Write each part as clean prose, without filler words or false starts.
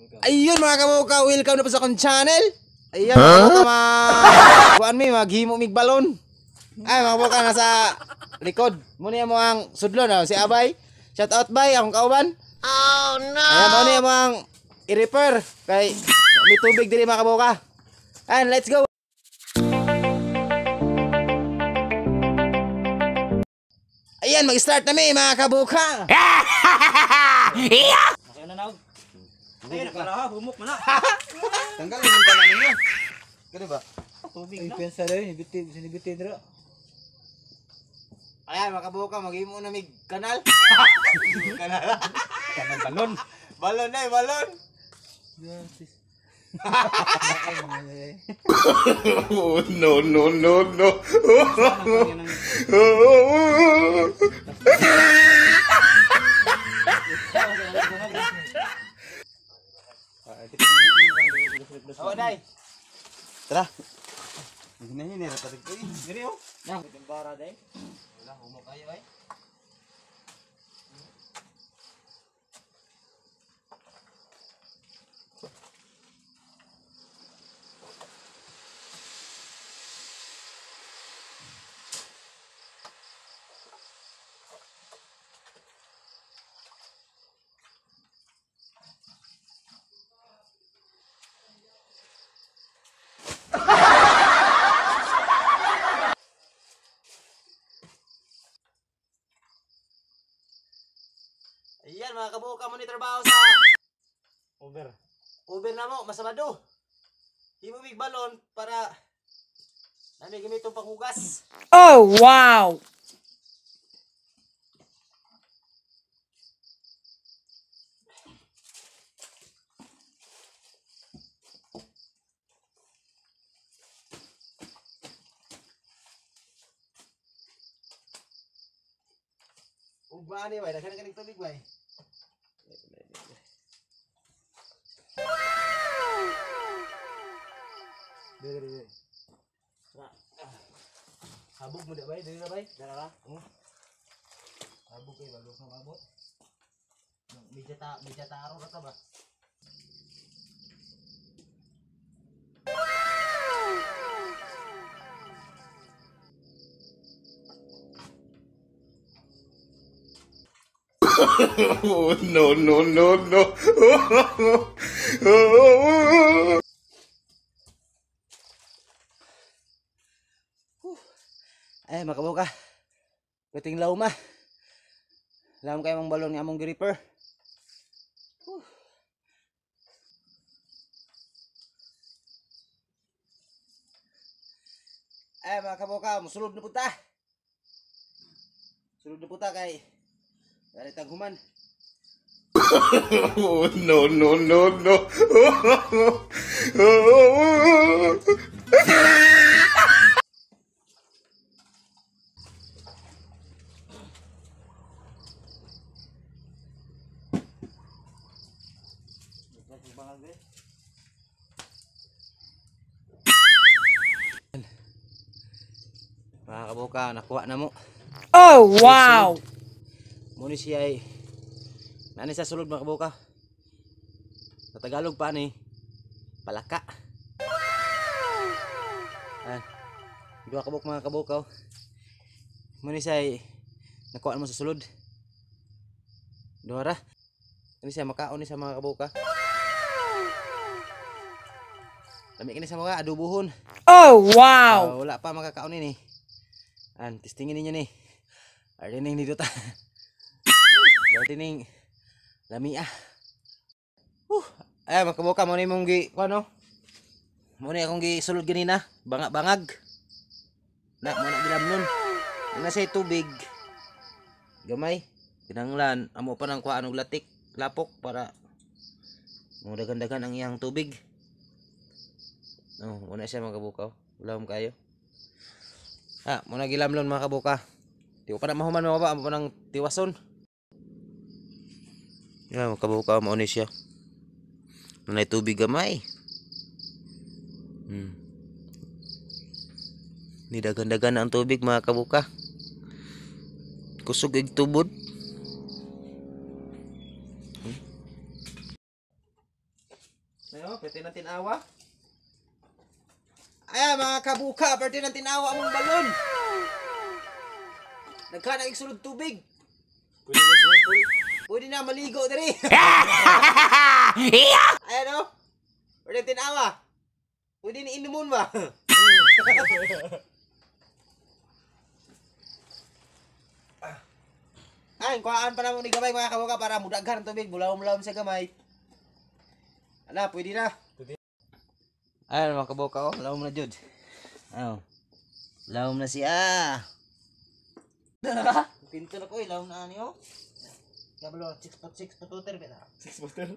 Ayun mga kabuka, welcome na po sa akong channel. Ayun mga kabuka, kuan mi maghimo mig balon. Ay mga kabuka, nasa likod. Muna mo ang sudlon si Abay. Shout out bay akong kauban. Oh no. Ayan muna mo ang i-repair kay may tubig diri mga kabuka. And let's go. Ayan, mag-start na mga kabuka. Masaya na naog. Ay, nakalaha, humok mo na. Tanggalin yung tanan ninyo. Gano ba? Tubig Ay, na. pensa rin, sinibiti dira. Ayan, mga kabuka, maghimo na mig kanal. Kanal. Kanang balon. Balon na, balon. Oh, no, no, no, no. Oh, dai. Tara. Hinahinir pa rin ko eh. Diri oh. Nang, para dai. Wala humok kayo ay. Ayan mga kabuka mo ni trabaho sa Over. Uber na mo, masamado. Himo mig balon para nani gamitong panghugas. Oh, wow! Ug baani bay, daghan kaning tubig bay. Diri. Habog mo da bay, dili na bay. Dara ra. Abog kay balok ng abot. Medya taro ra ta ba. Oh, no, no, no, no. Ay mga kabuka. Kuting lawma. Lawm kay mong balon ni among gripper. Ay mga kabuka, musulod na punta. Sulod na punta kay galit ang human. Oh, no, no, no, no. Mga kabuka, nakuha na mo. Oh, wow! Muna siya ay nani sa sulod mga kabuka. Sa Tagalog pa ni palaka. Dua kabuk mga kabukaw. Muna siya ay nakuha mo sa sulod. Dua ra. Kani siya makaon ni sa mga kabuka. Lami kini sa mga adubuhon. Oh, wow! Wala pa makakaon ni. Testingin ninyo ni. Ardining dito ta. Ardining lami ay mga kabuka mo ni mong gi ano? Mo ni akong gi sulod ganina, bangag. Na mo na gilamnon. Na say tubig. Gamay. Kinanglan amo pa nang kuha og latik, lapok para mo dagan-dagan ang iyang tubig. Oh, muna siya mga kabuka. Ulam kayo. Muna gilamlon mga kabuka. Di ko pa na mahuman mga ba, amo pa nang tiwason. Yan mga kabuka, mauni siya. Nanay tubig gamay. Nidagan-dagan ang tubig mga kabuka. Kusog ig tubod. Ayo, pwede na tinawa. Ay, mga kabuka, pwede na tinawa mong balon. Nagkanang igsulod tubig. Pwede mo swimming pool. Pwede na maligo diri. Ayan o. Pwede tinawa. Pwede ni inumon ba? Ay, kuhaan pa na mo ni gamay mga kabuka para mudaghan ang tubig. Bulawom-lawom sa gamay. Ala, pwede na. Ayan mga kabuka oh. Lawom na jud. Ayo. Lawom na siya. Pinto na ko eh. Lawom na ani oh. Kabalo, 6'6" patuter ba na? 6 footer.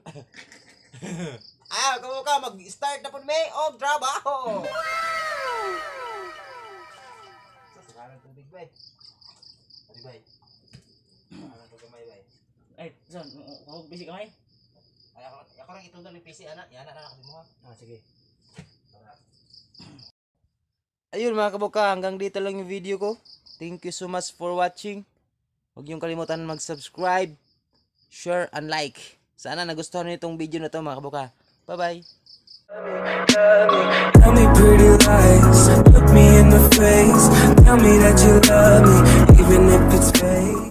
Ah, kabuka, mag-start na po may og trabaho. Sasakalan tubig ba eh. Pwede ba eh. Sasakalan ko gamay ba eh. Ay, saan? Huwag busy kamay. Ay, ako lang itong daling PC, anak. Yan, anak, mo ha. Ah, sige. Ayun mga kabuka, hanggang dito lang yung video ko. Thank you so much for watching. Huwag niyong kalimutan mag-subscribe, share, and like. Sana nagustuhan niyo itong video na to mga kabuka. Bye-bye! Tell me pretty lies, look me in the face. Tell me that you love me, even if it's fake.